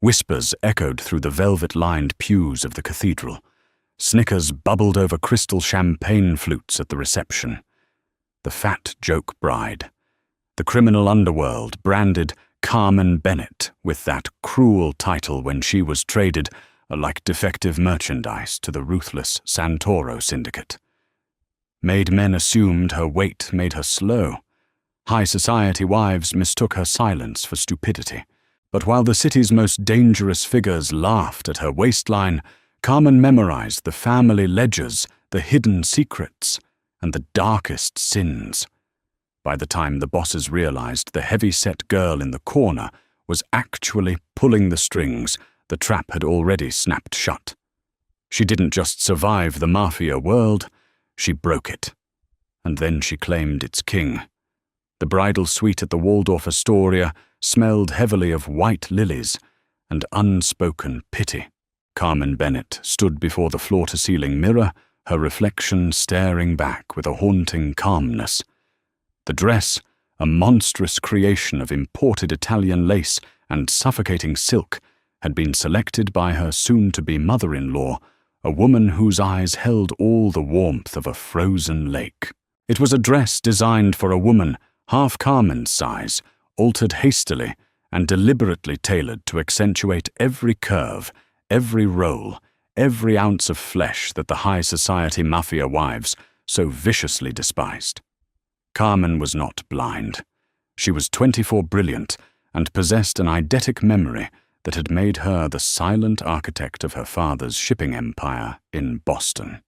Whispers echoed through the velvet-lined pews of the cathedral. Snickers bubbled over crystal champagne flutes at the reception. The fat joke bride. The criminal underworld branded Carmen Bennett with that cruel title when she was traded like defective merchandise to the ruthless Santoro syndicate. Made men assumed her weight made her slow. High society wives mistook her silence for stupidity. But while the city's most dangerous figures laughed at her waistline, Carmen memorized the family ledgers, the hidden secrets, and the darkest sins. By the time the bosses realized the heavy-set girl in the corner was actually pulling the strings, the trap had already snapped shut. She didn't just survive the Mafia world, she broke it. And then she claimed its king. The bridal suite at the Waldorf Astoria smelled heavily of white lilies and unspoken pity. Carmen Bennett stood before the floor-to-ceiling mirror, her reflection staring back with a haunting calmness. The dress, a monstrous creation of imported Italian lace and suffocating silk, had been selected by her soon-to-be mother-in-law, a woman whose eyes held all the warmth of a frozen lake. It was a dress designed for a woman half Carmen's size, altered hastily and deliberately tailored to accentuate every curve, every roll, every ounce of flesh that the high society Mafia wives so viciously despised. Carmen was not blind. She was 24 brilliant and possessed an eidetic memory that had made her the silent architect of her father's shipping empire in Boston.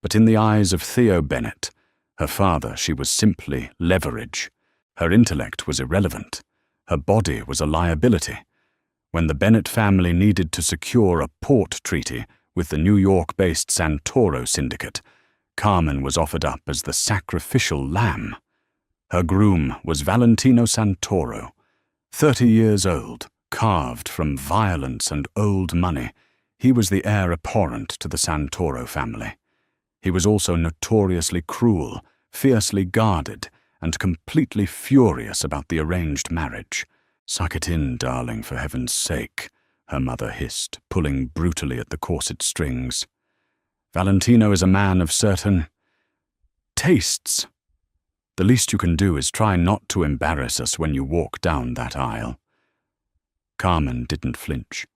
But in the eyes of Theo Bennett, her father, she was simply leverage. Her intellect was irrelevant. Her body was a liability. When the Bennett family needed to secure a port treaty with the New York-based Santoro syndicate, Carmen was offered up as the sacrificial lamb. Her groom was Valentino Santoro, 30 years old, carved from violence and old money. He was the heir apparent to the Santoro family. He was also notoriously cruel, fiercely guarded, and completely furious about the arranged marriage. "Suck it in, darling, for heaven's sake," her mother hissed, pulling brutally at the corset strings. "Valentino is a man of certain tastes. The least you can do is try not to embarrass us when you walk down that aisle." Carmen didn't flinch.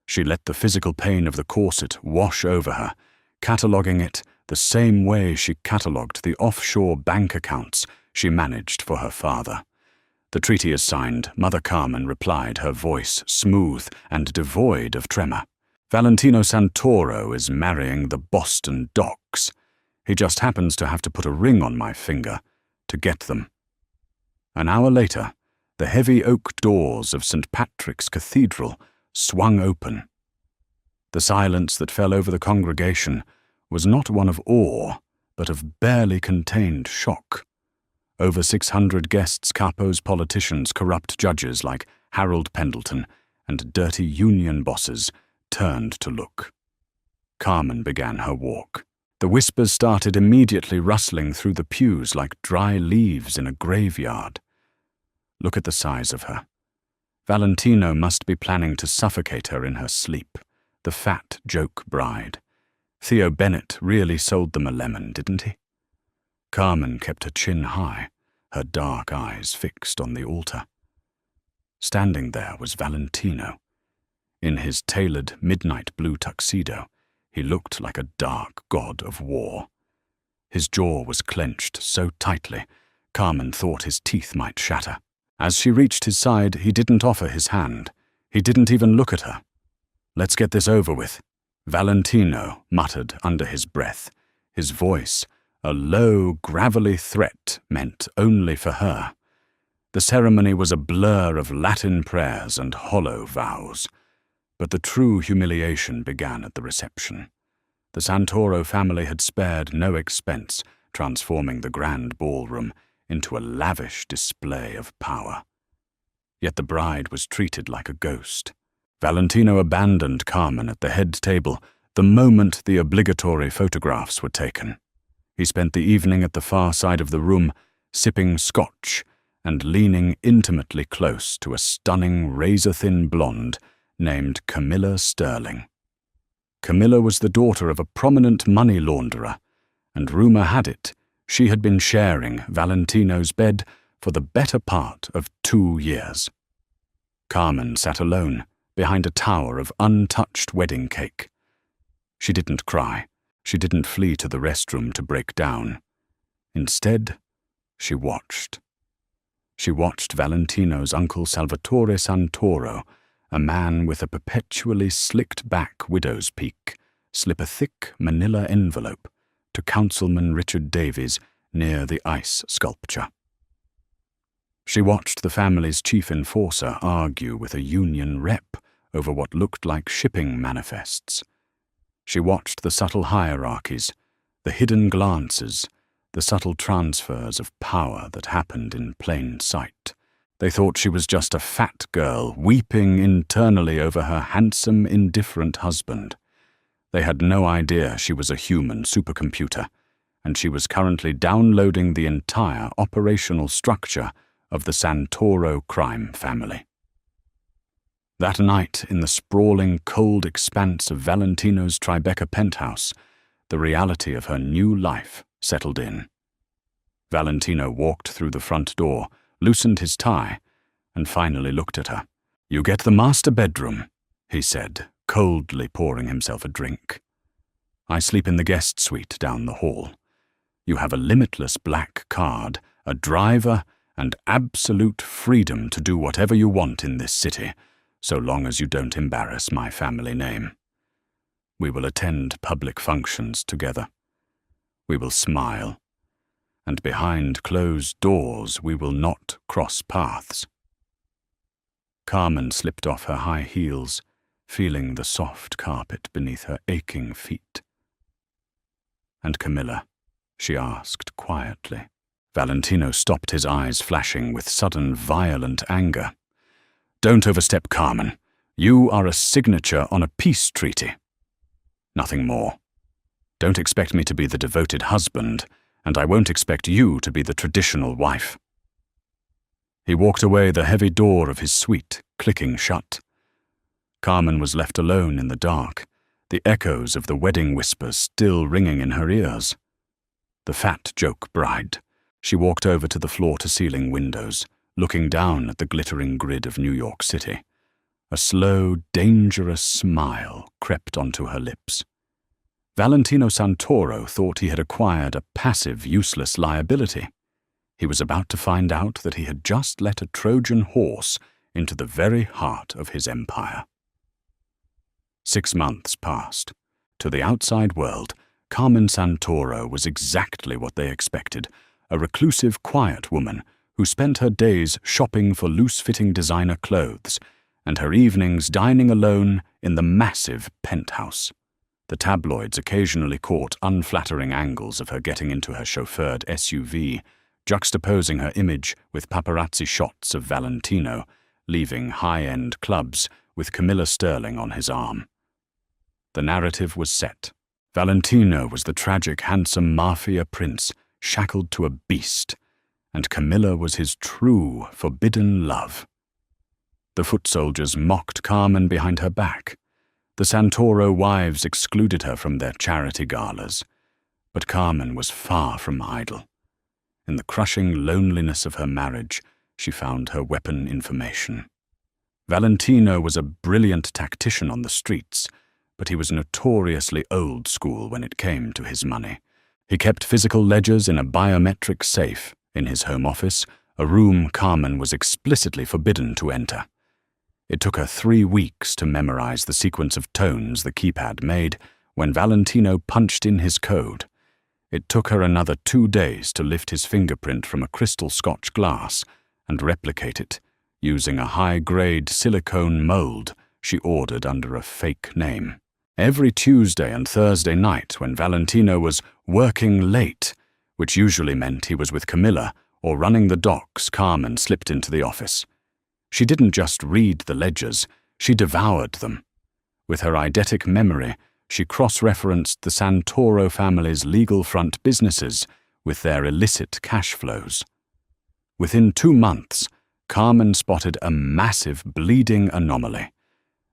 She let the physical pain of the corset wash over her, cataloguing it the same way she catalogued the offshore bank accounts she managed for her father. "The treaty is signed," Mother Carmen replied, her voice smooth and devoid of tremor. "Valentino Santoro is marrying the Boston Docks. He just happens to have to put a ring on my finger to get them." An hour later, the heavy oak doors of St. Patrick's Cathedral swung open. The silence that fell over the congregation was not one of awe, but of barely contained shock. Over 600 guests, capos, politicians, corrupt judges like Harold Pendleton, and dirty union bosses turned to look. Carmen began her walk. The whispers started immediately rustling through the pews like dry leaves in a graveyard. Look at the size of her. Valentino must be planning to suffocate her in her sleep, the fat joke bride. Theo Bennett really sold them a lemon, didn't he? Carmen kept her chin high, her dark eyes fixed on the altar. Standing there was Valentino. In his tailored midnight blue tuxedo, he looked like a dark god of war. His jaw was clenched so tightly, Carmen thought his teeth might shatter. As she reached his side, he didn't offer his hand. He didn't even look at her. "Let's get this over with," Valentino muttered under his breath, his voice a low, gravelly threat meant only for her. The ceremony was a blur of Latin prayers and hollow vows. But the true humiliation began at the reception. The Santoro family had spared no expense, transforming the grand ballroom into a lavish display of power. Yet the bride was treated like a ghost. Valentino abandoned Carmen at the head table the moment the obligatory photographs were taken. He spent the evening at the far side of the room, sipping scotch and leaning intimately close to a stunning razor-thin blonde named Camilla Sterling. Camilla was the daughter of a prominent money launderer, and rumor had it she had been sharing Valentino's bed for the better part of 2 years. Carmen sat alone behind a tower of untouched wedding cake. She didn't cry. She didn't flee to the restroom to break down. Instead, she watched. She watched Valentino's uncle Salvatore Santoro, a man with a perpetually slicked-back widow's peak, slip a thick manila envelope to Councilman Richard Davies near the ice sculpture. She watched the family's chief enforcer argue with a union rep over what looked like shipping manifests. She watched the subtle hierarchies, the hidden glances, the subtle transfers of power that happened in plain sight. They thought she was just a fat girl weeping internally over her handsome, indifferent husband. They had no idea she was a human supercomputer, and she was currently downloading the entire operational structure of the Santoro crime family. That night, in the sprawling, cold expanse of Valentino's Tribeca penthouse, the reality of her new life settled in. Valentino walked through the front door, loosened his tie, and finally looked at her. "You get the master bedroom," he said, coldly pouring himself a drink. "I sleep in the guest suite down the hall. You have a limitless black card, a driver, and absolute freedom to do whatever you want in this city, so long as you don't embarrass my family name. We will attend public functions together. We will smile. And behind closed doors we will not cross paths." Carmen slipped off her high heels, feeling the soft carpet beneath her aching feet. "And Camilla?" she asked quietly. Valentino stopped, his eyes flashing with sudden violent anger. "Don't overstep, Carmen. You are a signature on a peace treaty. Nothing more. Don't expect me to be the devoted husband, and I won't expect you to be the traditional wife." He walked away, the heavy door of his suite clicking shut. Carmen was left alone in the dark, the echoes of the wedding whispers still ringing in her ears. The fat joke bride. She walked over to the floor-to-ceiling windows, looking down at the glittering grid of New York City. A slow, dangerous smile crept onto her lips. Valentino Santoro thought he had acquired a passive, useless liability. He was about to find out that he had just let a Trojan horse into the very heart of his empire. 6 months passed. To the outside world, Carmen Santoro was exactly what they expected, a reclusive, quiet woman who spent her days shopping for loose-fitting designer clothes and her evenings dining alone in the massive penthouse. The tabloids occasionally caught unflattering angles of her getting into her chauffeured SUV, juxtaposing her image with paparazzi shots of Valentino, leaving high-end clubs with Camilla Sterling on his arm. The narrative was set. Valentino was the tragic, handsome Mafia prince, shackled to a beast, and Camilla was his true, forbidden love. The foot soldiers mocked Carmen behind her back. The Santoro wives excluded her from their charity galas. But Carmen was far from idle. In the crushing loneliness of her marriage, she found her weapon information. Valentino was a brilliant tactician on the streets, but he was notoriously old school when it came to his money. He kept physical ledgers in a biometric safe in his home office, a room Carmen was explicitly forbidden to enter. It took her 3 weeks to memorize the sequence of tones the keypad made when Valentino punched in his code. It took her another 2 days to lift his fingerprint from a crystal Scotch glass and replicate it, using a high-grade silicone mold she ordered under a fake name. Every Tuesday and Thursday night when Valentino was working late, which usually meant he was with Camilla or running the docks, Carmen slipped into the office. She didn't just read the ledgers, she devoured them. With her eidetic memory, she cross-referenced the Santoro family's legal front businesses with their illicit cash flows. Within 2 months, Carmen spotted a massive bleeding anomaly.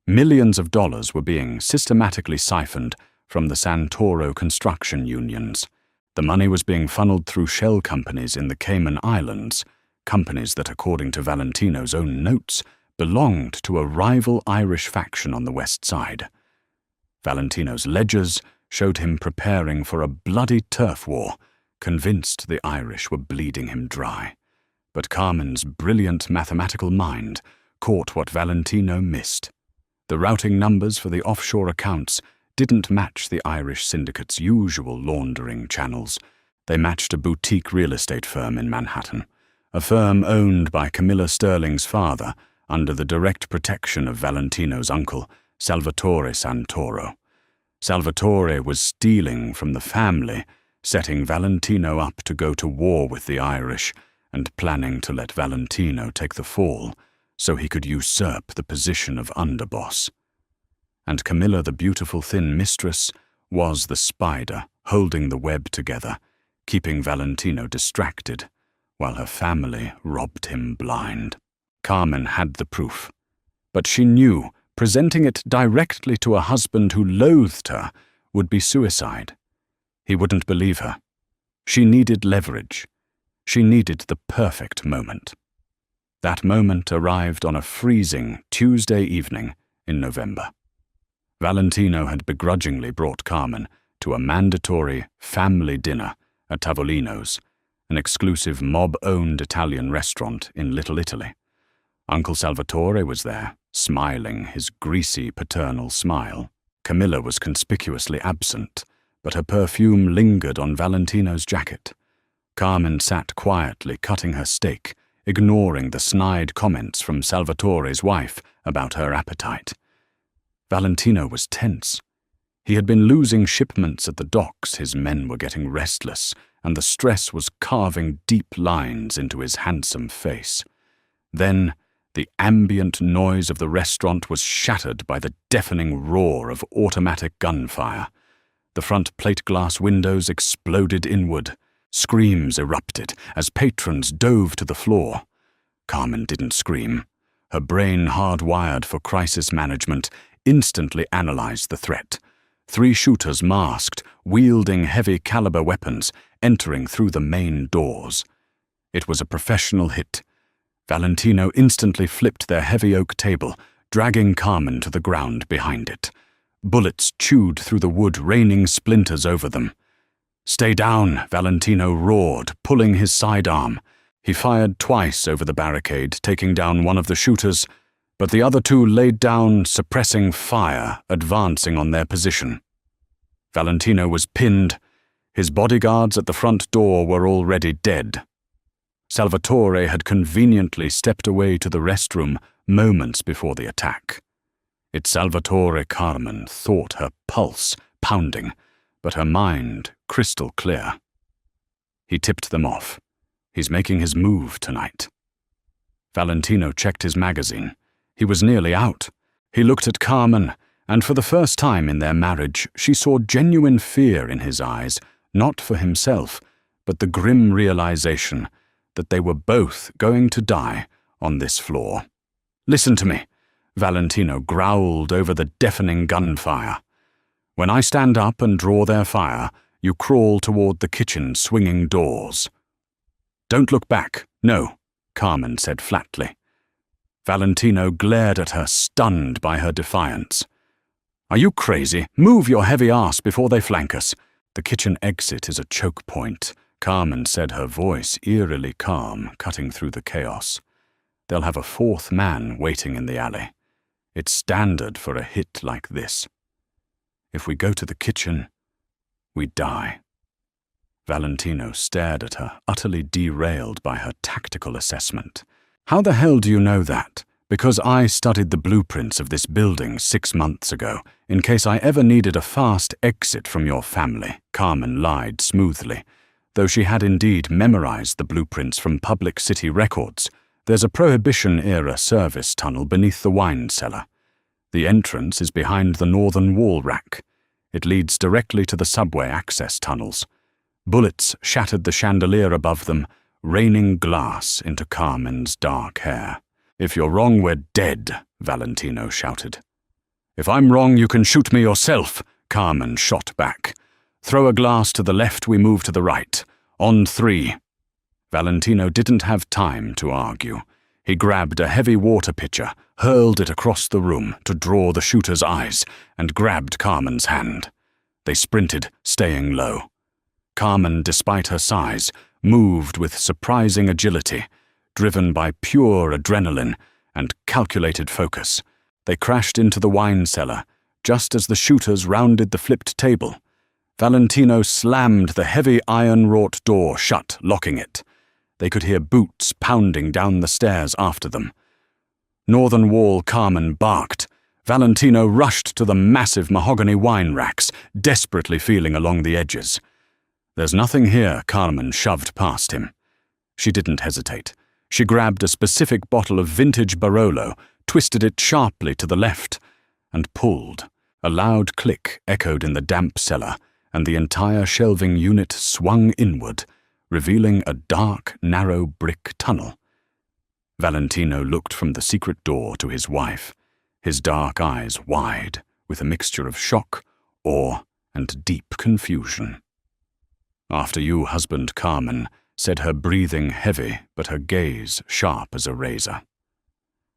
Millions of dollars were being systematically siphoned from the Santoro construction unions. The money was being funneled through shell companies in the Cayman Islands, companies that, according to Valentino's own notes, belonged to a rival Irish faction on the west side. Valentino's ledgers showed him preparing for a bloody turf war, convinced the Irish were bleeding him dry. But Carmen's brilliant mathematical mind caught what Valentino missed. The routing numbers for the offshore accounts didn't match the Irish syndicate's usual laundering channels. They matched a boutique real estate firm in Manhattan, a firm owned by Camilla Sterling's father under the direct protection of Valentino's uncle, Salvatore Santoro. Salvatore was stealing from the family, setting Valentino up to go to war with the Irish and planning to let Valentino take the fall so he could usurp the position of underboss. And Camilla, the beautiful thin mistress, was the spider holding the web together, keeping Valentino distracted, while her family robbed him blind. Carmen had the proof, but she knew presenting it directly to a husband who loathed her would be suicide. He wouldn't believe her. She needed leverage. She needed the perfect moment. That moment arrived on a freezing Tuesday evening in November. Valentino had begrudgingly brought Carmen to a mandatory family dinner at Tavolino's, an exclusive mob-owned Italian restaurant in Little Italy. Uncle Salvatore was there, smiling his greasy paternal smile. Camilla was conspicuously absent, but her perfume lingered on Valentino's jacket. Carmen sat quietly cutting her steak, ignoring the snide comments from Salvatore's wife about her appetite. Valentino was tense. He had been losing shipments at the docks, his men were getting restless, and the stress was carving deep lines into his handsome face. Then, the ambient noise of the restaurant was shattered by the deafening roar of automatic gunfire. The front plate glass windows exploded inward. Screams erupted as patrons dove to the floor. Carmen didn't scream. Her brain, hardwired for crisis management, instantly analyzed the threat. 3 shooters masked, wielding heavy-caliber weapons, entering through the main doors. It was a professional hit. Valentino instantly flipped their heavy oak table, dragging Carmen to the ground behind it. Bullets chewed through the wood, raining splinters over them. "Stay down," Valentino roared, pulling his sidearm. He fired twice over the barricade, taking down one of the shooters, but the other 2 laid down, suppressing fire, advancing on their position. Valentino was pinned. His bodyguards at the front door were already dead. Salvatore had conveniently stepped away to the restroom moments before the attack. It's Salvatore Carmen thought, her pulse pounding, but her mind crystal clear. He tipped them off. He's making his move tonight. Valentino checked his magazine. He was nearly out. He looked at Carmen, and for the first time in their marriage, she saw genuine fear in his eyes, not for himself, but the grim realization that they were both going to die on this floor. "Listen to me," Valentino growled over the deafening gunfire. "When I stand up and draw their fire, you crawl toward the kitchen swinging doors." "Don't look back, no," Carmen said flatly. Valentino glared at her, stunned by her defiance. "Are you crazy? Move your heavy ass before they flank us. The kitchen exit is a choke point," Carmen said, her voice eerily calm, cutting through the chaos. "They'll have a 4th man waiting in the alley. It's standard for a hit like this. If we go to the kitchen, we die." Valentino stared at her, utterly derailed by her tactical assessment. "How the hell do you know that?" "Because I studied the blueprints of this building 6 months ago, in case I ever needed a fast exit from your family," Carmen lied smoothly. Though she had indeed memorized the blueprints from public city records, there's a Prohibition-era service tunnel beneath the wine cellar. The entrance is behind the northern wall rack. It leads directly to the subway access tunnels. Bullets shattered the chandelier above them, raining glass into Carmen's dark hair. "If you're wrong, we're dead," Valentino shouted. "If I'm wrong, you can shoot me yourself," Carmen shot back. "Throw a glass to the left, we move to the right. On 3. Valentino didn't have time to argue. He grabbed a heavy water pitcher, hurled it across the room to draw the shooter's eyes, and grabbed Carmen's hand. They sprinted, staying low. Carmen, despite her size, moved with surprising agility, driven by pure adrenaline and calculated focus. They crashed into the wine cellar, just as the shooters rounded the flipped table. Valentino slammed the heavy iron-wrought door shut, locking it. They could hear boots pounding down the stairs after them. Northern Wall Carmen barked. Valentino rushed to the massive mahogany wine racks, desperately feeling along the edges. "There's nothing here," Carmen shoved past him. She didn't hesitate. She grabbed a specific bottle of vintage Barolo, twisted it sharply to the left, and pulled. A loud click echoed in the damp cellar, and the entire shelving unit swung inward, revealing a dark, narrow brick tunnel. Valentino looked from the secret door to his wife, his dark eyes wide, with a mixture of shock, awe, and deep confusion. "After you, husband," Carmen said, her breathing heavy but her gaze sharp as a razor.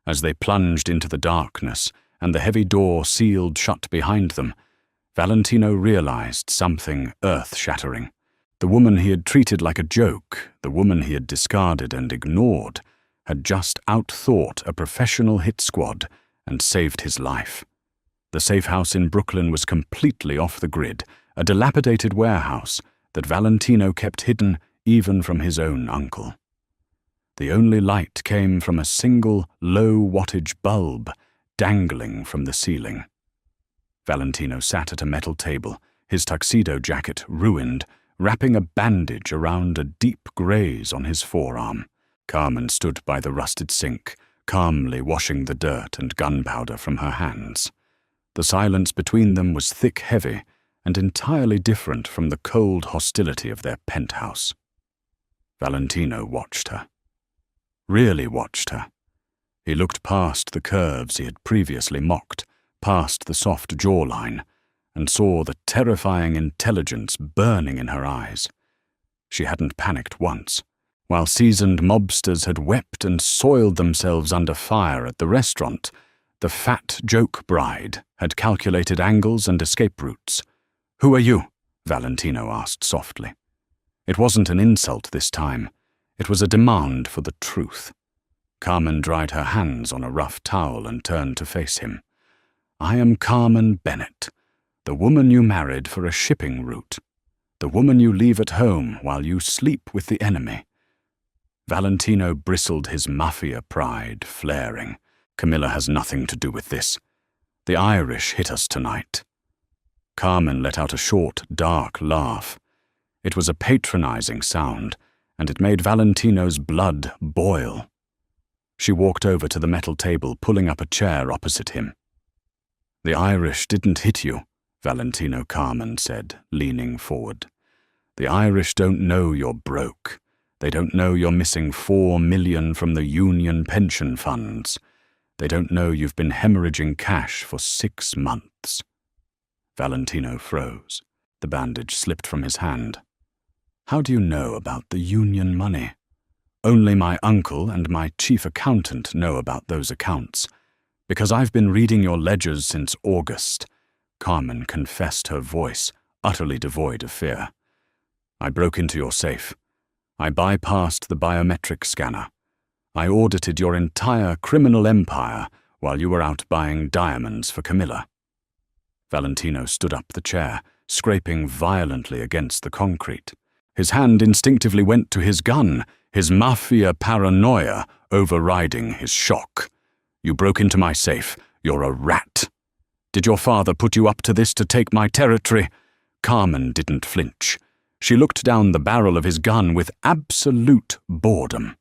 As they plunged into the darkness and the heavy door sealed shut behind them, Valentino realized something earth-shattering. The woman he had treated like a joke, the woman he had discarded and ignored, had just outthought a professional hit squad and saved his life. The safe house in Brooklyn was completely off the grid, a dilapidated warehouse that Valentino kept hidden even from his own uncle. The only light came from a single low-wattage bulb dangling from the ceiling. Valentino sat at a metal table, his tuxedo jacket ruined, wrapping a bandage around a deep graze on his forearm. Carmen stood by the rusted sink, calmly washing the dirt and gunpowder from her hands. The silence between them was thick, heavy, and entirely different from the cold hostility of their penthouse. Valentino watched her. Really watched her. He looked past the curves he had previously mocked, past the soft jawline, and saw the terrifying intelligence burning in her eyes. She hadn't panicked once. While seasoned mobsters had wept and soiled themselves under fire at the restaurant, the fat joke bride had calculated angles and escape routes. "Who are you?" Valentino asked softly. It wasn't an insult this time. It was a demand for the truth. Carmen dried her hands on a rough towel and turned to face him. "I am Carmen Bennett, the woman you married for a shipping route, the woman you leave at home while you sleep with the enemy." Valentino bristled, his Mafia pride flaring. "Camilla has nothing to do with this. The Irish hit us tonight." Carmen let out a short, dark laugh. It was a patronizing sound, and it made Valentino's blood boil. She walked over to the metal table, pulling up a chair opposite him. "The Irish didn't hit you," Valentino Carmen said, leaning forward. "The Irish don't know you're broke. They don't know you're missing $4 million from the union pension funds. They don't know you've been hemorrhaging cash for 6 months. Valentino froze. The bandage slipped from his hand. "How do you know about the union money?" "Only my uncle and my chief accountant know about those accounts. Because I've been reading your ledgers since August," Carmen confessed, her voice utterly devoid of fear. "I broke into your safe. I bypassed the biometric scanner. I audited your entire criminal empire while you were out buying diamonds for Camilla." Valentino stood up the chair, scraping violently against the concrete. His hand instinctively went to his gun, his Mafia paranoia overriding his shock. "You broke into my safe. You're a rat. Did your father put you up to this to take my territory?" Carmen didn't flinch. She looked down the barrel of his gun with absolute boredom.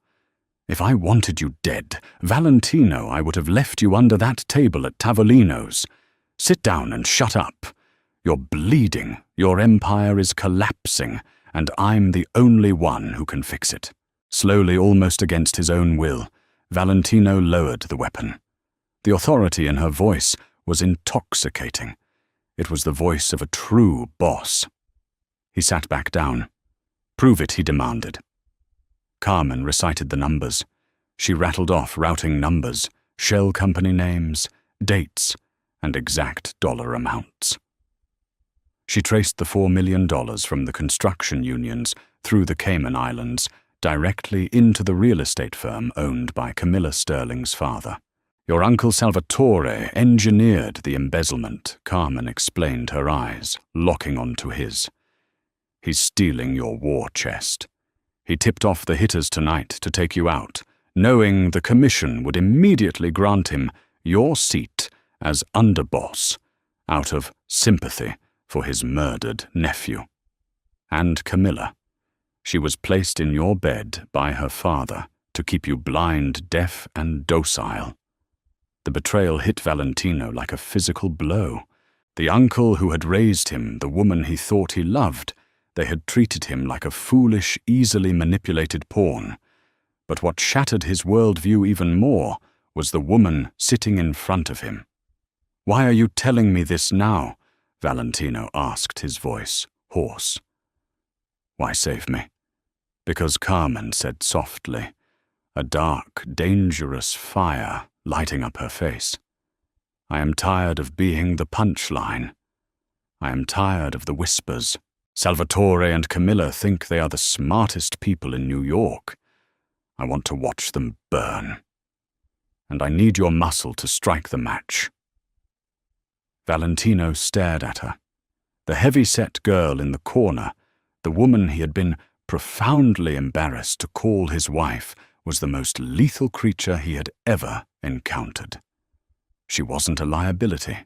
"If I wanted you dead, Valentino, I would have left you under that table at Tavolino's. Sit down and shut up. You're bleeding, your empire is collapsing, and I'm the only one who can fix it." Slowly, almost against his own will, Valentino lowered the weapon. The authority in her voice was intoxicating. It was the voice of a true boss. He sat back down. "Prove it," he demanded. Carmen recited the numbers. She rattled off routing numbers, shell company names, dates, and exact dollar amounts. She traced the $4 million from the construction unions through the Cayman Islands directly into the real estate firm owned by Camilla Sterling's father. "Your uncle Salvatore engineered the embezzlement," Carmen explained, her eyes locking onto his. "He's stealing your war chest. He tipped off the hitters tonight to take you out, knowing the commission would immediately grant him your seat as underboss out of sympathy for his murdered nephew. And Camilla, she was placed in your bed by her father to keep you blind, deaf, and docile. The betrayal hit Valentino like a physical blow. The uncle who had raised him, the woman he thought he loved, they had treated him like a foolish, easily manipulated pawn. But what shattered his worldview even more was the woman sitting in front of him. "Why are you telling me this now?" Valentino asked, his voice hoarse. "Why save me?" Because Carmen said softly, a dark, dangerous fire lighting up her face. "I am tired of being the punchline. I am tired of the whispers. Salvatore and Camilla think they are the smartest people in New York. I want to watch them burn. And I need your muscle to strike the match." Valentino stared at her. The heavy-set girl in the corner, the woman he had been profoundly embarrassed to call his wife, was the most lethal creature he had ever encountered. She wasn't a liability.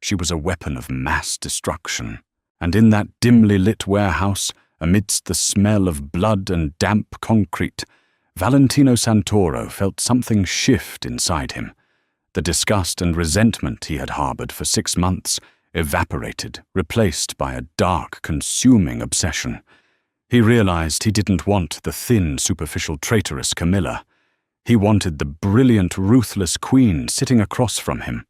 She was a weapon of mass destruction. And in that dimly lit warehouse, amidst the smell of blood and damp concrete, Valentino Santoro felt something shift inside him. The disgust and resentment he had harbored for 6 months evaporated, replaced by a dark, consuming obsession. He realized he didn't want the thin, superficial, traitorous Camilla. He wanted the brilliant, ruthless queen sitting across from him.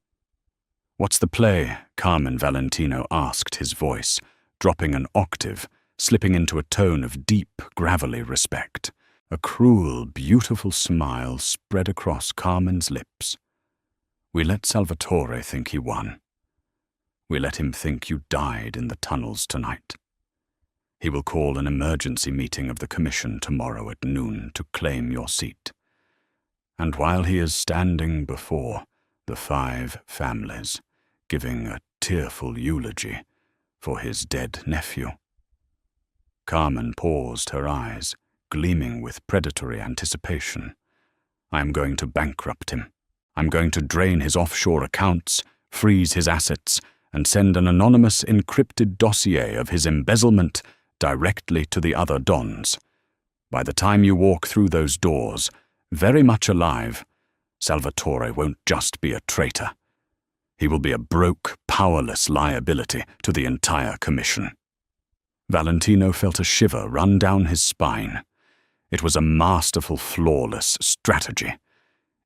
"What's the play?" Carmen Valentino asked, his voice dropping an octave, slipping into a tone of deep, gravelly respect. A cruel, beautiful smile spread across Carmen's lips. "We let Salvatore think he won. We let him think you died in the tunnels tonight. He will call an emergency meeting of the commission tomorrow at noon to claim your seat. And while he is standing before the 5 families, giving a tearful eulogy for his dead nephew." Carmen paused, her eyes gleaming with predatory anticipation. "I am going to bankrupt him. I'm going to drain his offshore accounts, freeze his assets, and send an anonymous encrypted dossier of his embezzlement directly to the other dons. By the time you walk through those doors, very much alive, Salvatore won't just be a traitor. He will be a broke, powerless liability to the entire commission." Valentino felt a shiver run down his spine. It was a masterful, flawless strategy.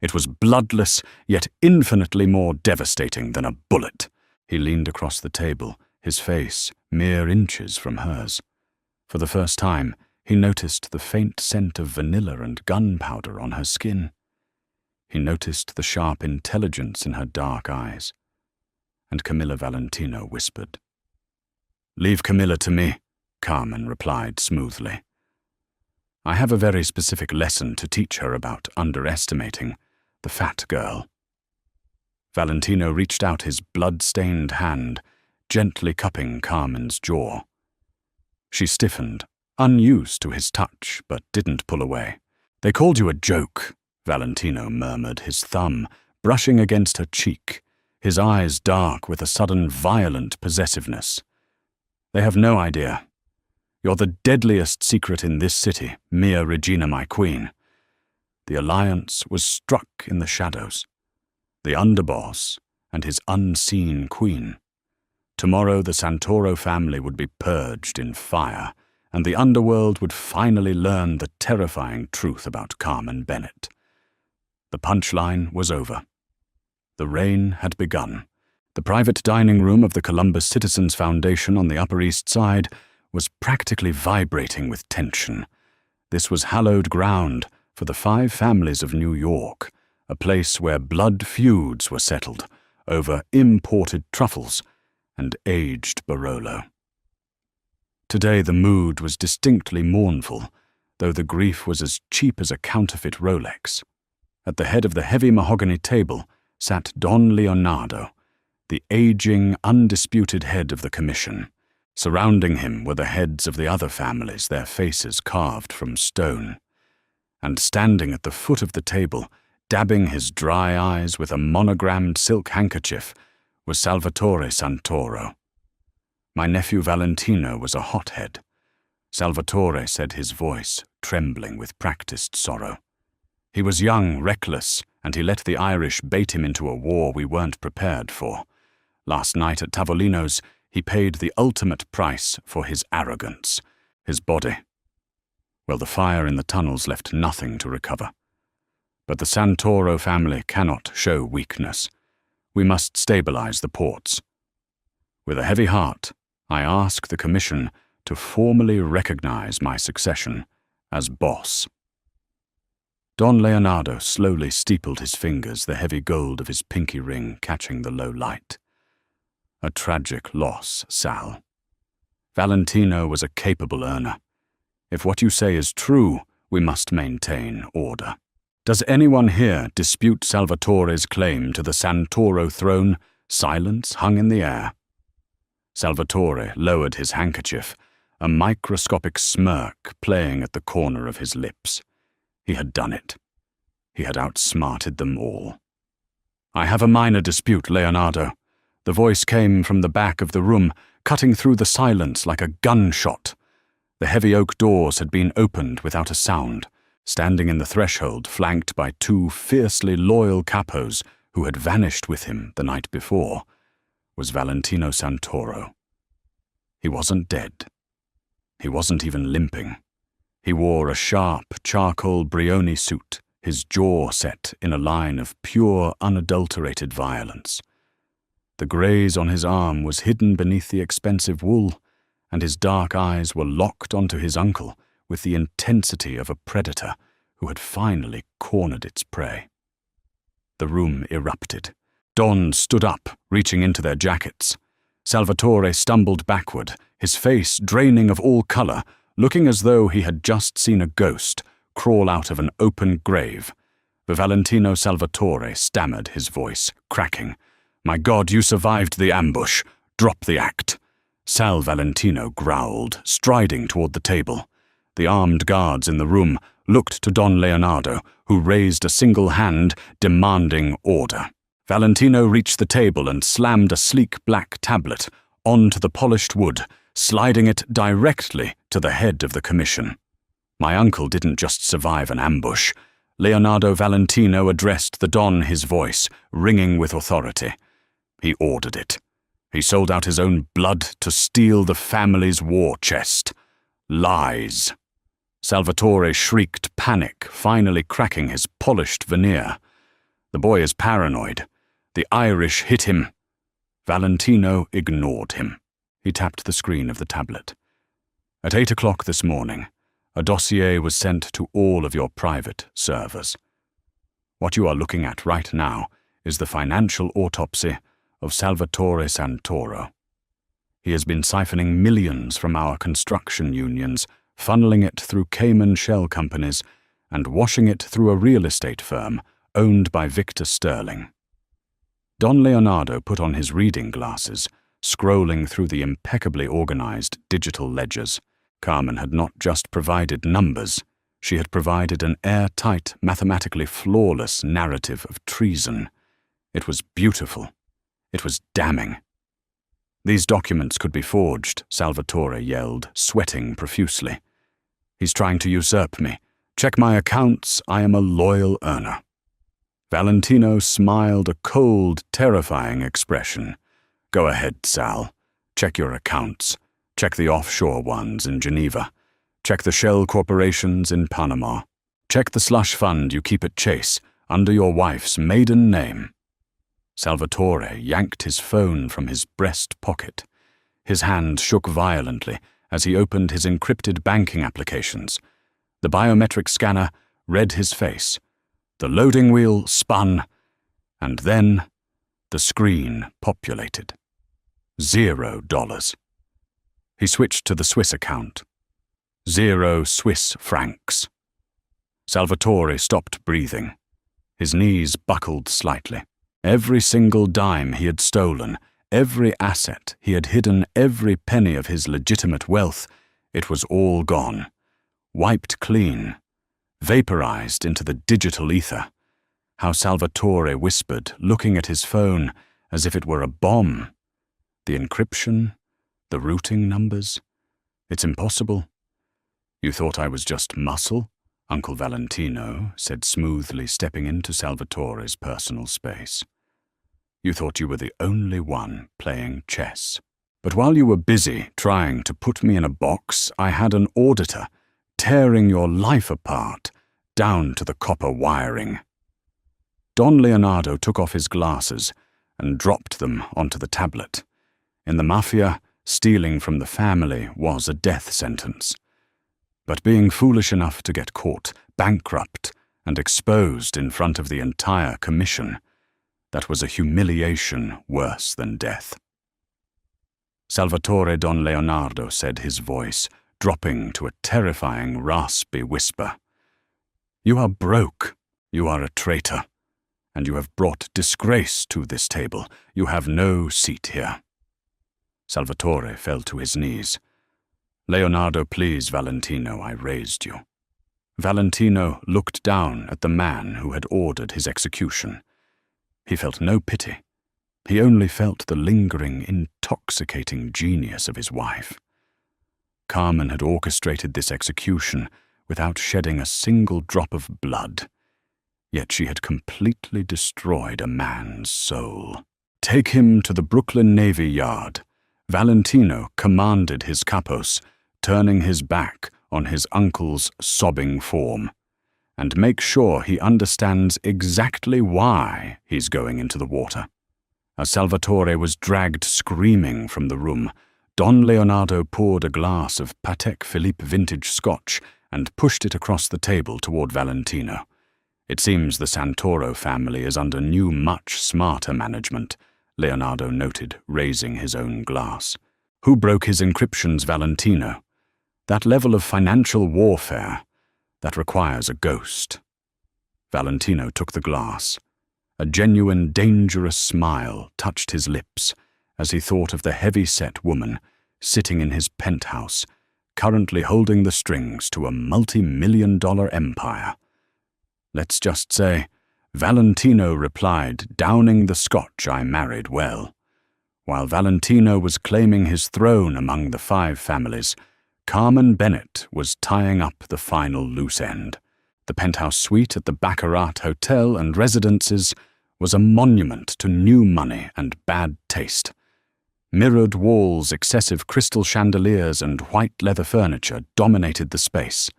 It was bloodless, yet infinitely more devastating than a bullet. He leaned across the table, his face mere inches from hers. For the first time, he noticed the faint scent of vanilla and gunpowder on her skin. He noticed the sharp intelligence in her dark eyes. And Camilla Valentino whispered. "Leave Camilla to me," Carmen replied smoothly. "I have a very specific lesson to teach her about underestimating the fat girl." Valentino reached out his blood-stained hand, gently cupping Carmen's jaw. She stiffened, unused to his touch, but didn't pull away. "They called you a joke," Valentino murmured, his thumb brushing against her cheek, his eyes dark with a sudden violent possessiveness. "They have no idea. You're the deadliest secret in this city, Mia Regina, my queen." The alliance was struck in the shadows. The underboss and his unseen queen. Tomorrow the Santoro family would be purged in fire, and the underworld would finally learn the terrifying truth about Carmen Bennett. The punchline was over. The rain had begun, The private dining room of the Columbus Citizens Foundation on the Upper East Side was practically vibrating with tension. This was hallowed ground for the 5 families of New York, a place where blood feuds were settled over imported truffles and aged Barolo. Today the mood was distinctly mournful, though the grief was as cheap as a counterfeit Rolex. At the head of the heavy mahogany table sat Don Leonardo, the aging, undisputed head of the commission. Surrounding him were the heads of the other families, their faces carved from stone. And standing at the foot of the table, dabbing his dry eyes with a monogrammed silk handkerchief, was Salvatore Santoro. My nephew Valentino was a hothead. Salvatore said, his voice trembling with practiced sorrow. He was young, reckless, and he let the Irish bait him into a war we weren't prepared for. Last night at Tavolino's, he paid the ultimate price for his arrogance, his body. Well, the fire in the tunnels left nothing to recover. But the Santoro family cannot show weakness. We must stabilize the ports. With a heavy heart, I ask the Commission to formally recognize my succession as boss. Don Leonardo slowly steepled his fingers, the heavy gold of his pinky ring catching the low light. A tragic loss, Sal. Valentino was a capable earner. If what you say is true, we must maintain order. Does anyone here dispute Salvatore's claim to the Santoro throne? Silence hung in the air. Salvatore lowered his handkerchief, a microscopic smirk playing at the corner of his lips. He had done it. He had outsmarted them all. I have a minor dispute, Leonardo. The voice came from the back of the room, cutting through the silence like a gunshot. The heavy oak doors had been opened without a sound. Standing in the threshold, flanked by 2 fiercely loyal capos who had vanished with him the night before, was Valentino Santoro. He wasn't dead. He wasn't even limping. He wore a sharp charcoal Brioni suit, his jaw set in a line of pure, unadulterated violence. The graze on his arm was hidden beneath the expensive wool, and his dark eyes were locked onto his uncle with the intensity of a predator who had finally cornered its prey. The room erupted. Don stood up, reaching into their jackets. Salvatore stumbled backward, his face draining of all color, looking as though he had just seen a ghost crawl out of an open grave. The Valentino Salvatore stammered, his voice cracking. My God, you survived the ambush. Drop the act. Sal Valentino growled, striding toward the table. The armed guards in the room looked to Don Leonardo, who raised a single hand, demanding order. Valentino reached the table and slammed a sleek black tablet onto the polished wood, sliding it directly to the head of the commission. My uncle didn't just survive an ambush. Leonardo Valentino addressed the Don, his voice ringing with authority. He ordered it. He sold out his own blood to steal the family's war chest. Lies. Salvatore shrieked, panic finally cracking his polished veneer. The boy is paranoid. The Irish hit him. Valentino ignored him. He tapped the screen of the tablet. At 8 o'clock this morning, a dossier was sent to all of your private servers. What you are looking at right now is the financial autopsy of Salvatore Santoro. He has been siphoning millions from our construction unions, funneling it through Cayman shell companies, and washing it through a real estate firm owned by Victor Sterling. Don Leonardo put on his reading glasses, scrolling through the impeccably organized digital ledgers. Carmen had not just provided numbers, she had provided an airtight, mathematically flawless narrative of treason. It was beautiful. It was damning. These documents could be forged, Salvatore yelled, sweating profusely. He's trying to usurp me. Check my accounts, I am a loyal earner. Valentino smiled a cold, terrifying expression. Go ahead, Sal. Check your accounts. Check the offshore ones in Geneva. Check the shell corporations in Panama. Check the slush fund you keep at Chase under your wife's maiden name. Salvatore yanked his phone from his breast pocket. His hand shook violently as he opened his encrypted banking applications. The biometric scanner read his face. The loading wheel spun, and then the screen populated. $0. He switched to the Swiss account. 0 Swiss francs. Salvatore stopped breathing. His knees buckled slightly. Every single dime he had stolen, every asset he had hidden, every penny of his legitimate wealth, it was all gone. Wiped clean. Vaporized into the digital ether. How Salvatore whispered, looking at his phone as if it were a bomb. The encryption, the routing numbers. It's impossible. You thought I was just muscle? Uncle Valentino said smoothly, stepping into Salvatore's personal space. You thought you were the only one playing chess. But while you were busy trying to put me in a box, I had an auditor tearing your life apart, down to the copper wiring. Don Leonardo took off his glasses and dropped them onto the tablet. In the Mafia, stealing from the family was a death sentence. But being foolish enough to get caught, bankrupt, and exposed in front of the entire commission, that was a humiliation worse than death. Salvatore Don Leonardo said, his voice dropping to a terrifying, raspy whisper. You are broke. You are a traitor. And you have brought disgrace to this table. You have no seat here. Salvatore fell to his knees. Leonardo, please, Valentino, I raised you. Valentino looked down at the man who had ordered his execution. He felt no pity. He only felt the lingering, intoxicating genius of his wife. Carmen had orchestrated this execution without shedding a single drop of blood. Yet she had completely destroyed a man's soul. Take him to the Brooklyn Navy Yard. Valentino commanded his capos, turning his back on his uncle's sobbing form. And make sure he understands exactly why he's going into the water. As Salvatore was dragged screaming from the room, Don Leonardo poured a glass of Patek Philippe vintage scotch and pushed it across the table toward Valentino. It seems the Santoro family is under new, much smarter management, Leonardo noted, raising his own glass. Who broke his encryptions, Valentino? That level of financial warfare, that requires a ghost. Valentino took the glass. A genuine, dangerous smile touched his lips as he thought of the heavy-set woman sitting in his penthouse, currently holding the strings to a multi-million-dollar empire. Let's just say, Valentino replied, downing the scotch I married well. While Valentino was claiming his throne among the 5 families, Carmen Bennett was tying up the final loose end. The penthouse suite at the Baccarat Hotel and Residences was a monument to new money and bad taste. Mirrored walls, excessive crystal chandeliers, and white leather furniture dominated the space.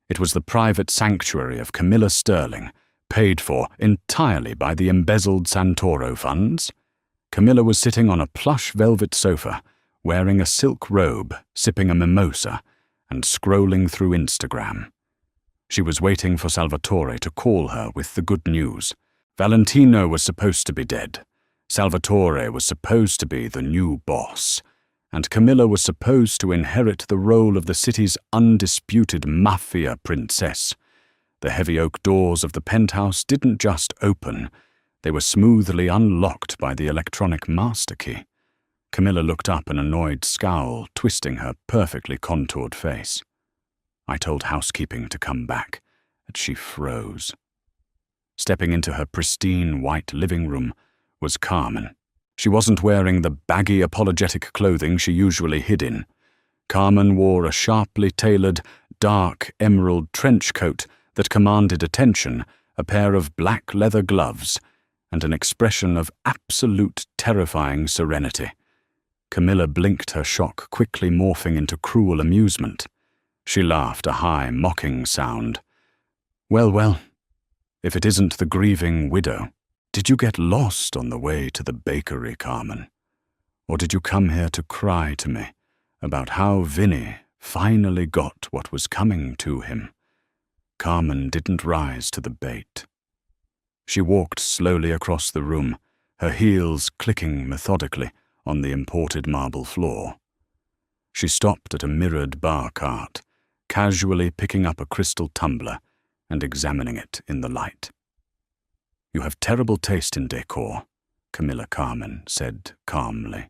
It was the private sanctuary of Camilla Sterling, paid for entirely by the embezzled Santoro funds. Camilla was sitting on a plush velvet sofa, wearing a silk robe, sipping a mimosa, and scrolling through Instagram. She was waiting for Salvatore to call her with the good news. Valentino was supposed to be dead. Salvatore was supposed to be the new boss. And Camilla was supposed to inherit the role of the city's undisputed Mafia princess. The heavy oak doors of the penthouse didn't just open. They were smoothly unlocked by the electronic master key. Camilla looked up, an annoyed scowl twisting her perfectly contoured face. I told housekeeping to come back, and she froze. Stepping into her pristine white living room was Carmen. She wasn't wearing the baggy apologetic clothing she usually hid in. Carmen wore a sharply tailored, dark emerald trench coat that commanded attention, a pair of black leather gloves, and an expression of absolute terrifying serenity. Camilla blinked, her shock quickly morphing into cruel amusement. She laughed, a high, mocking sound. Well, if it isn't the grieving widow. Did you get lost on the way to the bakery, Carmen? Or did you come here to cry to me about how Vinny finally got what was coming to him? Carmen didn't rise to the bait. She walked slowly across the room, her heels clicking methodically on the imported marble floor. She stopped at a mirrored bar cart, casually picking up a crystal tumbler and examining it in the light. "You have terrible taste in decor," Camilla Carmen said calmly.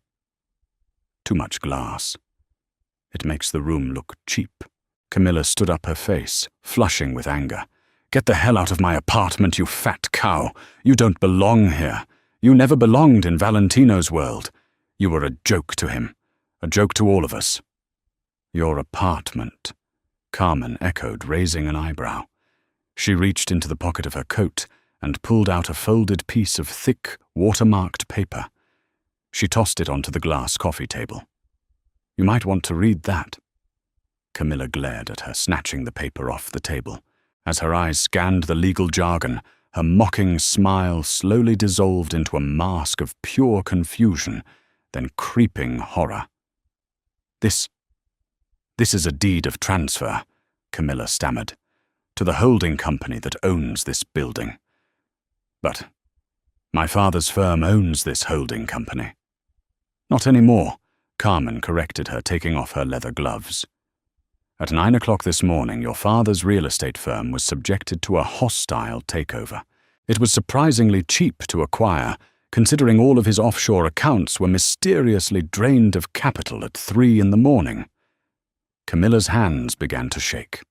"Too much glass. It makes the room look cheap." Camilla stood up, her face flushing with anger. "Get the hell out of my apartment, you fat cow! You don't belong here. You never belonged in Valentino's world. You were a joke to him, a joke to all of us." "Your apartment," Carmen echoed, raising an eyebrow. She reached into the pocket of her coat and pulled out a folded piece of thick, watermarked paper. She tossed it onto the glass coffee table. "You might want to read that." Camilla glared at her, snatching the paper off the table. As her eyes scanned the legal jargon, her mocking smile slowly dissolved into a mask of pure confusion, then creeping horror. This is a deed of transfer," Camilla stammered, "to the holding company that owns this building." "But my father's firm owns this holding company." "Not anymore," Carmen corrected her, taking off her leather gloves. "At 9 o'clock this morning, your father's real estate firm was subjected to a hostile takeover. It was surprisingly cheap to acquire, considering all of his offshore accounts were mysteriously drained of capital at 3 in the morning. Camilla's hands began to shake.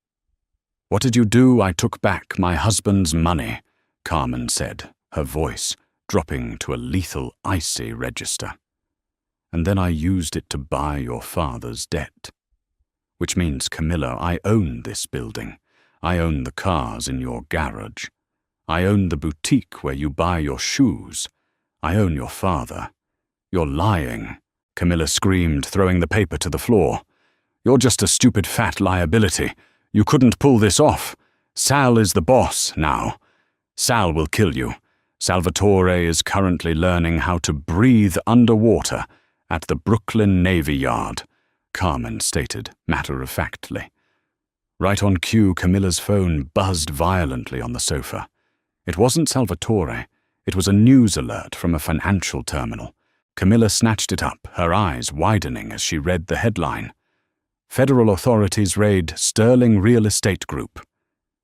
"What did you do? I took back my husband's money," Carmen said, her voice dropping to a lethal, icy register. "And then I used it to buy your father's debt. Which means, Camilla, I own this building. I own the cars in your garage. I own the boutique where you buy your shoes. I own your father. You're lying," Camilla screamed, throwing the paper to the floor. "You're just a stupid fat liability. You couldn't pull this off. Sal is the boss now. Sal will kill you. Salvatore is currently learning how to breathe underwater at the Brooklyn Navy Yard," Carmen stated matter-of-factly. Right on cue, Camilla's phone buzzed violently on the sofa. It wasn't Salvatore. It was a news alert from a financial terminal. Camilla snatched it up, her eyes widening as she read the headline. "Federal authorities raid Sterling Real Estate Group.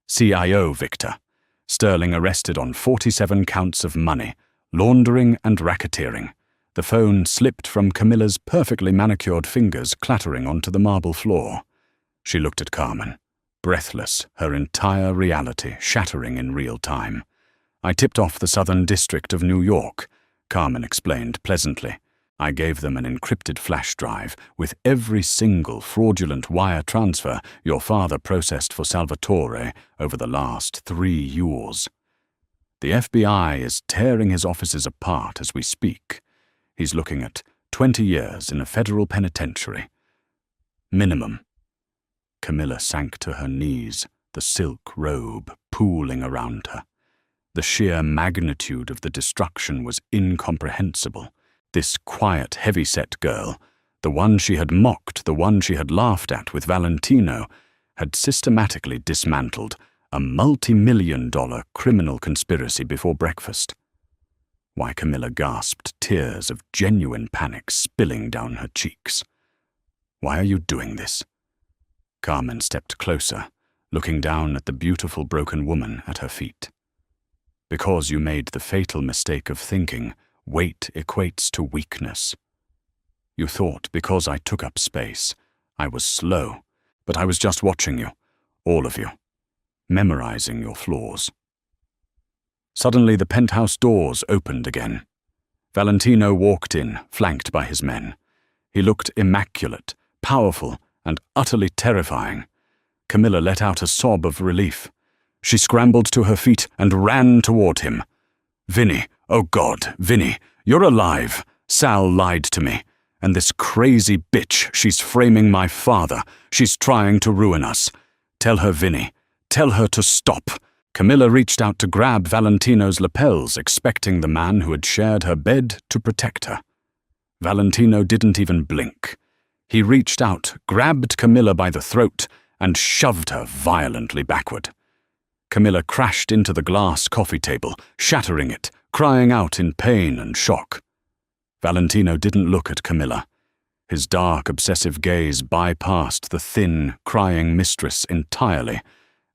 CIO Victor. Sterling arrested on 47 counts of money, laundering and racketeering." The phone slipped from Camilla's perfectly manicured fingers, clattering onto the marble floor. She looked at Carmen, breathless, her entire reality shattering in real time. "I tipped off the Southern District of New York," Carmen explained pleasantly. "I gave them an encrypted flash drive with every single fraudulent wire transfer your father processed for Salvatore over the last 3 years. The FBI is tearing his offices apart as we speak. He's looking at 20 years in a federal penitentiary. Minimum." Camilla sank to her knees, the silk robe pooling around her. The sheer magnitude of the destruction was incomprehensible. This quiet, heavy-set girl, the one she had mocked, the one she had laughed at with Valentino, had systematically dismantled a multi-million-dollar criminal conspiracy before breakfast. Why, Camilla gasped, tears of genuine panic spilling down her cheeks. "Why are you doing this?" Carmen stepped closer, looking down at the beautiful broken woman at her feet. "Because you made the fatal mistake of thinking weight equates to weakness. You thought because I took up space, I was slow, but I was just watching you, all of you, memorizing your flaws." Suddenly the penthouse doors opened again. Valentino walked in, flanked by his men. He looked immaculate, powerful, and utterly terrifying. Camilla let out a sob of relief. She scrambled to her feet and ran toward him. "Vinny, oh God, Vinny, you're alive. Sal lied to me. And this crazy bitch, she's framing my father. She's trying to ruin us. Tell her, Vinny. Tell her to stop. Camilla reached out to grab Valentino's lapels, expecting the man who had shared her bed to protect her. Valentino didn't even blink. He reached out, grabbed Camilla by the throat, and shoved her violently backward. Camilla crashed into the glass coffee table, shattering it, crying out in pain and shock. Valentino didn't look at Camilla. His dark, obsessive gaze bypassed the thin, crying mistress entirely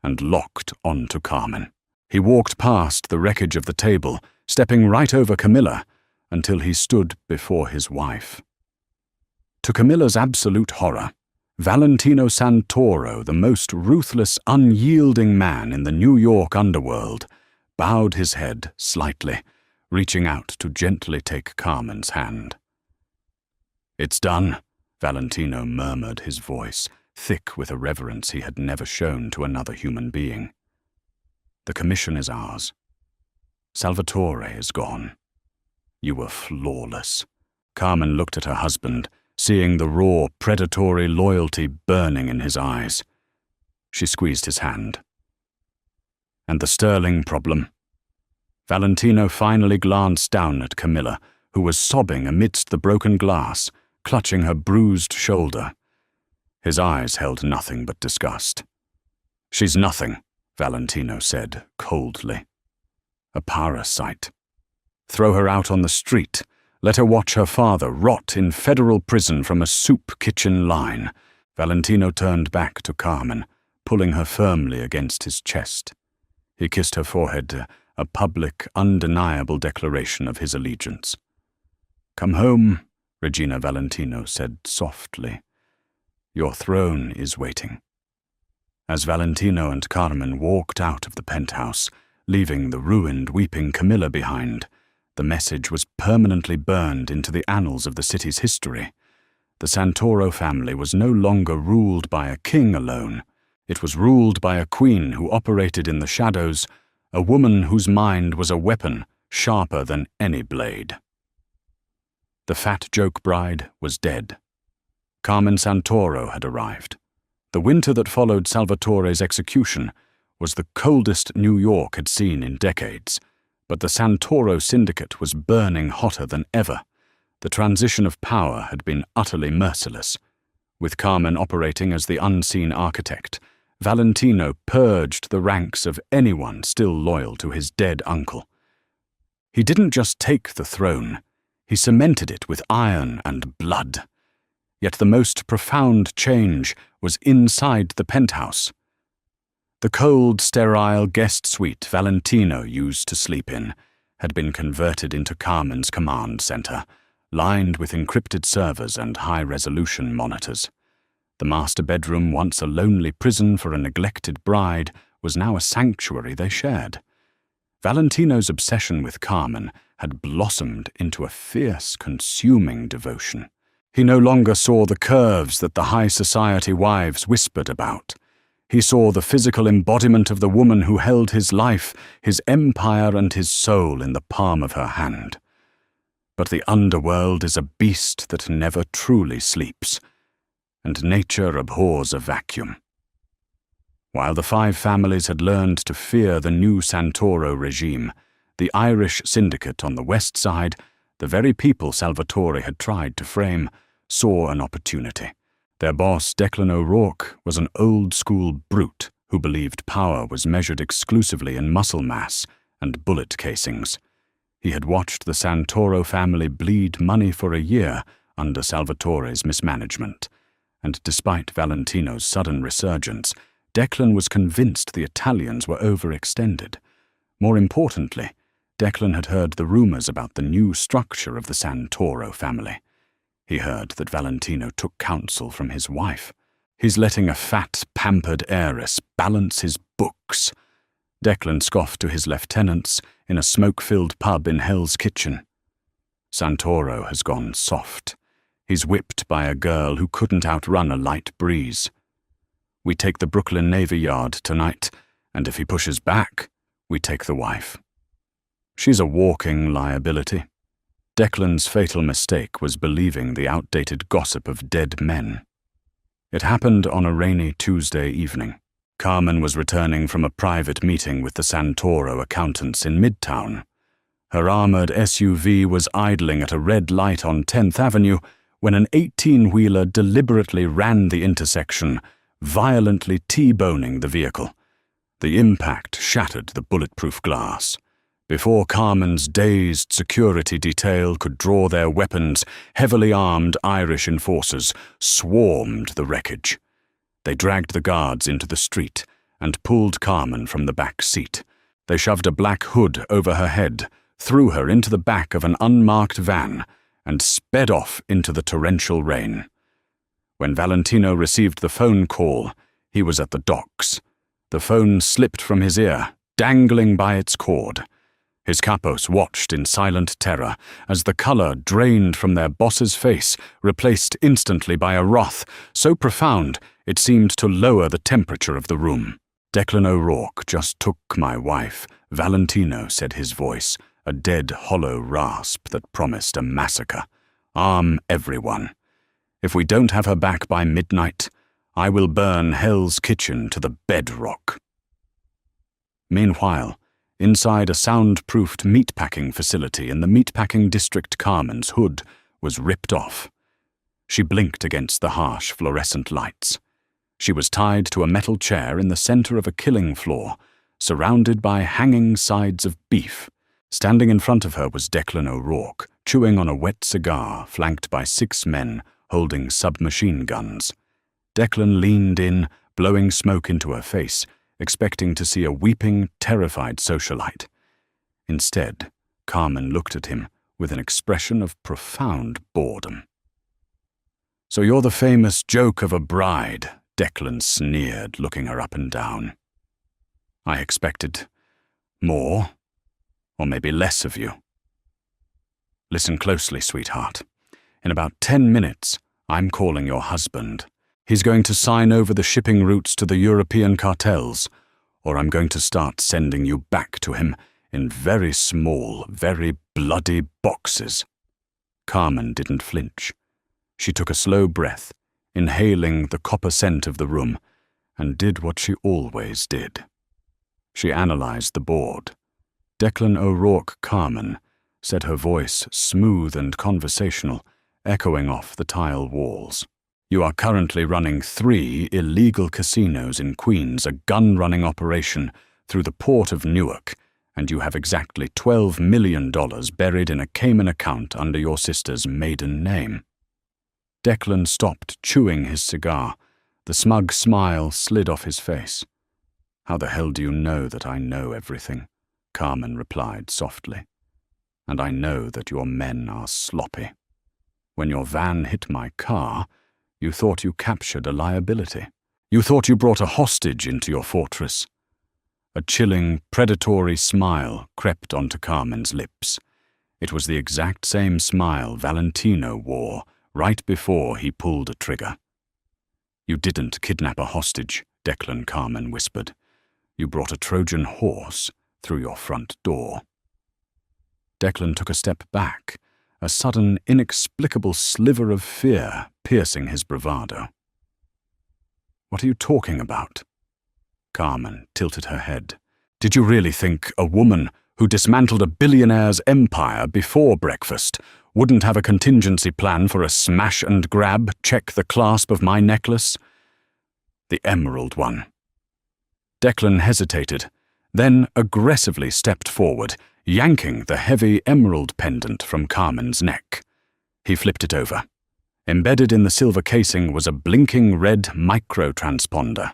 and locked onto Carmen. He walked past the wreckage of the table, stepping right over Camilla, until he stood before his wife. To Camilla's absolute horror, Valentino Santoro, the most ruthless, unyielding man in the New York underworld, bowed his head slightly, reaching out to gently take Carmen's hand. "It's done," Valentino murmured, his voice thick with a reverence he had never shown to another human being. "The commission is ours. Salvatore is gone. You were flawless." Carmen looked at her husband, seeing the raw, predatory loyalty burning in his eyes. She squeezed his hand. "And the sterling problem?" Valentino finally glanced down at Camilla, who was sobbing amidst the broken glass, clutching her bruised shoulder. His eyes held nothing but disgust. "She's nothing," Valentino said coldly. "A parasite. Throw her out on the street. Let her watch her father rot in federal prison from a soup kitchen line." Valentino turned back to Carmen, pulling her firmly against his chest. He kissed her forehead, a public, undeniable declaration of his allegiance. "Come home," Regina Valentino said softly. "Your throne is waiting." As Valentino and Carmen walked out of the penthouse, leaving the ruined, weeping Camilla behind, the message was permanently burned into the annals of the city's history. The Santoro family was no longer ruled by a king alone. It was ruled by a queen who operated in the shadows, a woman whose mind was a weapon sharper than any blade. The fat joke bride was dead. Carmen Santoro had arrived. The winter that followed Salvatore's execution was the coldest New York had seen in decades, but the Santoro syndicate was burning hotter than ever. The transition of power had been utterly merciless. With Carmen operating as the unseen architect, Valentino purged the ranks of anyone still loyal to his dead uncle. He didn't just take the throne, he cemented it with iron and blood. Yet the most profound change was inside the penthouse. The cold, sterile guest suite Valentino used to sleep in had been converted into Carmen's command center, lined with encrypted servers and high-resolution monitors. The master bedroom, once a lonely prison for a neglected bride, was now a sanctuary they shared. Valentino's obsession with Carmen had blossomed into a fierce, consuming devotion. He no longer saw the curves that the high society wives whispered about. He saw the physical embodiment of the woman who held his life, his empire and his soul in the palm of her hand. But the underworld is a beast that never truly sleeps, and nature abhors a vacuum. While the five families had learned to fear the new Santoro regime, the Irish syndicate on the west side, the very people Salvatore had tried to frame, saw an opportunity. Their boss, Declan O'Rourke, was an old-school brute who believed power was measured exclusively in muscle mass and bullet casings. He had watched the Santoro family bleed money for a year under Salvatore's mismanagement, and despite Valentino's sudden resurgence, Declan was convinced the Italians were overextended. More importantly, Declan had heard the rumors about the new structure of the Santoro family. He heard that Valentino took counsel from his wife. He's letting a fat, pampered heiress balance his books. Declan scoffed to his lieutenants in a smoke-filled pub in Hell's Kitchen. Santoro has gone soft. He's whipped by a girl who couldn't outrun a light breeze. We take the Brooklyn Navy Yard tonight, and if he pushes back, we take the wife. She's a walking liability. Declan's fatal mistake was believing the outdated gossip of dead men. It happened on a rainy Tuesday evening. Carmen was returning from a private meeting with the Santoro accountants in Midtown. Her armored SUV was idling at a red light on 10th Avenue when an 18-wheeler deliberately ran the intersection, violently T-boning the vehicle. The impact shattered the bulletproof glass. Before Carmen's dazed security detail could draw their weapons, heavily armed Irish enforcers swarmed the wreckage. They dragged the guards into the street and pulled Carmen from the back seat. They shoved a black hood over her head, threw her into the back of an unmarked van, and sped off into the torrential rain. When Valentino received the phone call, he was at the docks. The phone slipped from his ear, dangling by its cord. His capos watched in silent terror as the color drained from their boss's face, replaced instantly by a wrath so profound it seemed to lower the temperature of the room. "Declan O'Rourke just took my wife," Valentino said, his voice a dead, hollow rasp that promised a massacre. "Arm everyone. If we don't have her back by midnight, I will burn Hell's Kitchen to the bedrock." Meanwhile, inside a soundproofed meatpacking facility in the meatpacking district, Carmen's hood was ripped off. She blinked against the harsh fluorescent lights. She was tied to a metal chair in the center of a killing floor, surrounded by hanging sides of beef. Standing in front of her was Declan O'Rourke, chewing on a wet cigar, flanked by 6 men holding submachine guns. Declan leaned in, blowing smoke into her face, expecting to see a weeping, terrified socialite. Instead, Carmen looked at him with an expression of profound boredom. "So you're the famous joke of a bride," Declan sneered, looking her up and down. "I expected more, or maybe less of you. Listen closely, sweetheart. In about 10 minutes, I'm calling your husband. He's going to sign over the shipping routes to the European cartels, or I'm going to start sending you back to him in very small, very bloody boxes." Carmen didn't flinch. She took a slow breath, inhaling the copper scent of the room, and did what she always did. She analyzed the board. Declan O'Rourke Carmen, said, her voice smooth and conversational, echoing off the tile walls. "You are currently running 3 illegal casinos in Queens, a gun-running operation through the port of Newark, and you have exactly $12 million buried in a Cayman account under your sister's maiden name." Declan stopped chewing his cigar. The smug smile slid off his face. "How the hell do you know that I know everything?" Carmen replied softly. "And I know that your men are sloppy. When your van hit my car, you thought you captured a liability. You thought you brought a hostage into your fortress." A chilling, predatory smile crept onto Carmen's lips. It was the exact same smile Valentino wore right before he pulled a trigger. "You didn't kidnap a hostage," Declan Carmen whispered. "You brought a Trojan horse through your front door." Declan took a step back, a sudden, inexplicable sliver of fear piercing his bravado. "What are you talking about?" Carmen tilted her head. "Did you really think a woman who dismantled a billionaire's empire before breakfast wouldn't have a contingency plan for a smash-and-grab check the clasp of my necklace? The emerald one." Declan hesitated, then aggressively stepped forward, yanking the heavy emerald pendant from Carmen's neck. He flipped it over. Embedded in the silver casing was a blinking red microtransponder.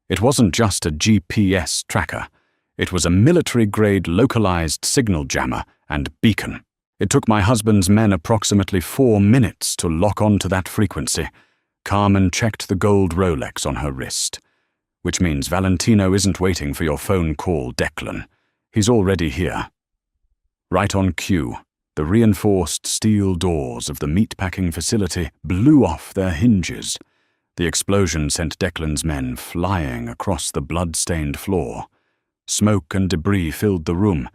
It wasn't just a GPS tracker. It was a military-grade localized signal jammer and beacon. It took my husband's men approximately 4 minutes to lock onto that frequency. Carmen checked the gold Rolex on her wrist. "Which means Valentino isn't waiting for your phone call, Declan. He's already here." Right on cue, the reinforced steel doors of the meatpacking facility blew off their hinges. The explosion sent Declan's men flying across the blood-stained floor. Smoke and debris filled the room,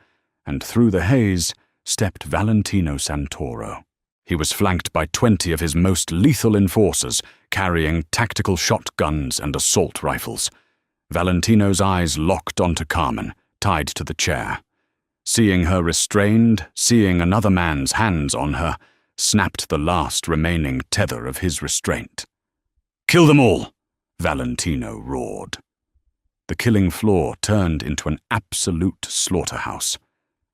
and through the haze stepped Valentino Santoro. He was flanked by 20 of his most lethal enforcers, carrying tactical shotguns and assault rifles. Valentino's eyes locked onto Carmen, tied to the chair. Seeing her restrained, seeing another man's hands on her, snapped the last remaining tether of his restraint. "Kill them all!" Valentino roared. The killing floor turned into an absolute slaughterhouse.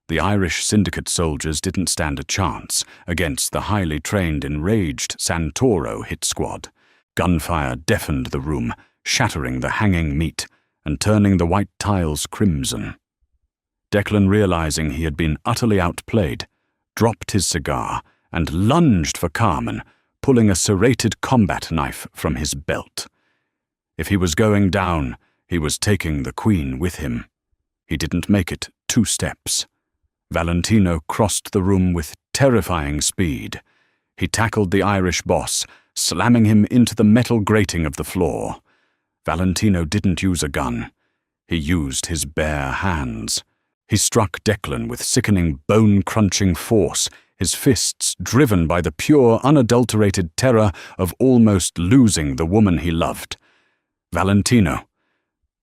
The Irish syndicate soldiers didn't stand a chance against the highly trained, enraged Santoro hit squad. Gunfire deafened the room, shattering the hanging meat and turning the white tiles crimson. Declan, realizing he had been utterly outplayed, dropped his cigar and lunged for Carmen, pulling a serrated combat knife from his belt. If he was going down, he was taking the Queen with him. He didn't make it 2 steps. Valentino crossed the room with terrifying speed. He tackled the Irish boss, slamming him into the metal grating of the floor. Valentino didn't use a gun. He used his bare hands. He struck Declan with sickening, bone-crunching force, his fists driven by the pure, unadulterated terror of almost losing the woman he loved. "Valentino,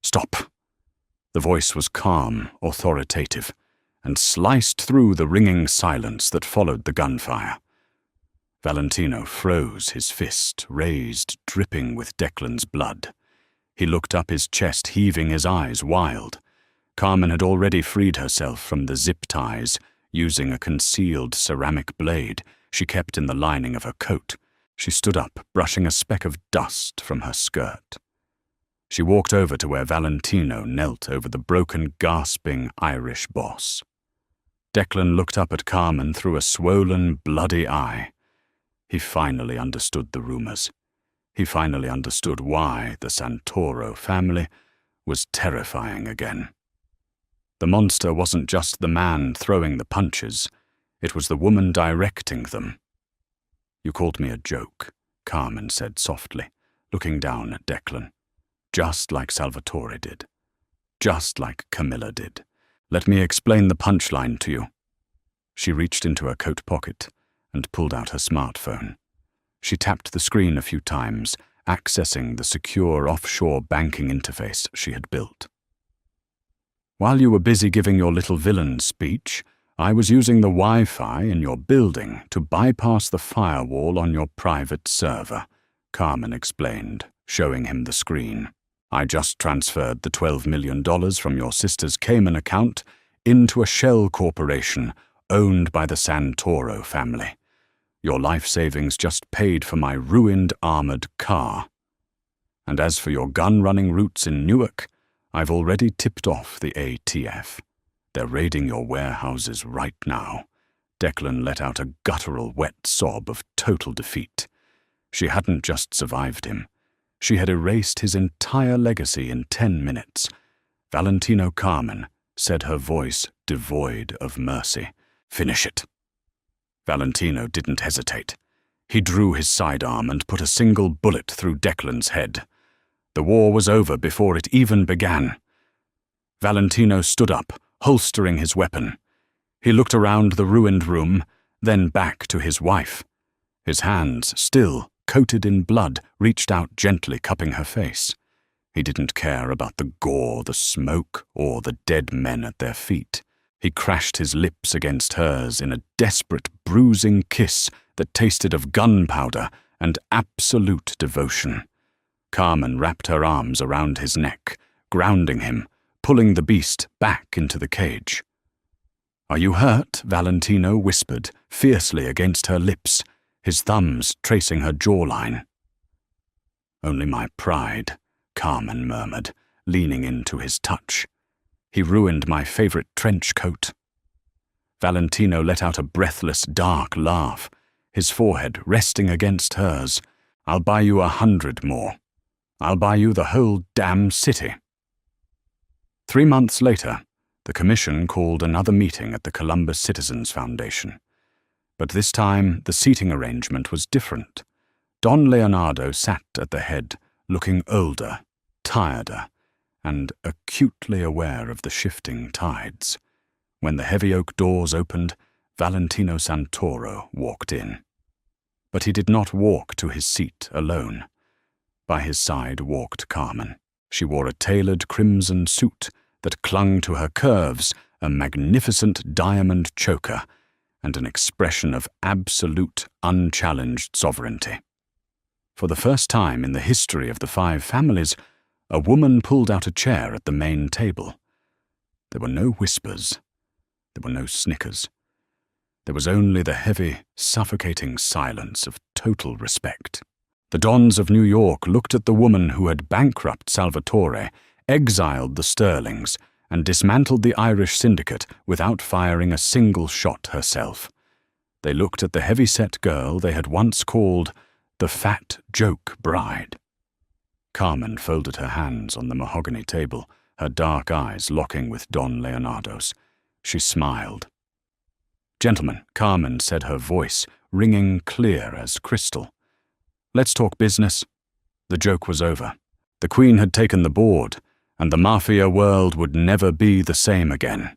stop." The voice was calm, authoritative, and sliced through the ringing silence that followed the gunfire. Valentino froze, his fist raised, dripping with Declan's blood. He looked up, his chest heaving, his eyes wild. Carmen had already freed herself from the zip ties, using a concealed ceramic blade she kept in the lining of her coat. She stood up, brushing a speck of dust from her skirt. She walked over to where Valentino knelt over the broken, gasping Irish boss. Declan looked up at Carmen through a swollen, bloody eye. He finally understood the rumors. He finally understood why the Santoro family was terrifying again. The monster wasn't just the man throwing the punches, it was the woman directing them. "You called me a joke," Carmen said softly, looking down at Declan. "Just like Salvatore did. Just like Camilla did. Let me explain the punchline to you." She reached into her coat pocket and pulled out her smartphone. She tapped the screen a few times, accessing the secure offshore banking interface she had built. "While you were busy giving your little villain speech, I was using the Wi-Fi in your building to bypass the firewall on your private server," Carmen explained, showing him the screen. "I just transferred the $12 million from your sister's Cayman account into a shell corporation owned by the Santoro family. Your life savings just paid for my ruined armored car. And as for your gun-running routes in Newark, I've already tipped off the ATF. They're raiding your warehouses right now." Declan let out a guttural, wet sob of total defeat. She hadn't just survived him. She had erased his entire legacy in 10 minutes. "Valentino, Carmen," said her voice devoid of mercy. "Finish it." Valentino didn't hesitate. He drew his sidearm and put a single bullet through Declan's head. The war was over before it even began. Valentino stood up, holstering his weapon. He looked around the ruined room, then back to his wife. His hands, still coated in blood, reached out gently, cupping her face. He didn't care about the gore, the smoke, or the dead men at their feet. He crashed his lips against hers in a desperate, bruising kiss that tasted of gunpowder and absolute devotion. Carmen wrapped her arms around his neck, grounding him, pulling the beast back into the cage. "Are you hurt?" Valentino whispered, fiercely against her lips, his thumbs tracing her jawline. "Only my pride," Carmen murmured, leaning into his touch. "He ruined my favorite trench coat." Valentino let out a breathless, dark laugh, his forehead resting against hers. "I'll buy you 100 more. I'll buy you the whole damn city." 3 months later, the commission called another meeting at the Columbus Citizens Foundation. But this time, the seating arrangement was different. Don Leonardo sat at the head, looking older, tireder, and acutely aware of the shifting tides. When the heavy oak doors opened, Valentino Santoro walked in. But he did not walk to his seat alone. By his side walked Carmen. She wore a tailored crimson suit that clung to her curves, a magnificent diamond choker, and an expression of absolute, unchallenged sovereignty. For the first time in the history of the 5 families, a woman pulled out a chair at the main table. There were no whispers. There were no snickers. There was only the heavy, suffocating silence of total respect. The Dons of New York looked at the woman who had bankrupted Salvatore, exiled the Sterlings, and dismantled the Irish syndicate without firing a single shot herself. They looked at the heavy-set girl they had once called the Fat Joke Bride. Carmen folded her hands on the mahogany table, her dark eyes locking with Don Leonardo's. She smiled. "Gentlemen," Carmen said, her voice ringing clear as crystal. "Let's talk business." The joke was over. The Queen had taken the board, and the Mafia world would never be the same again.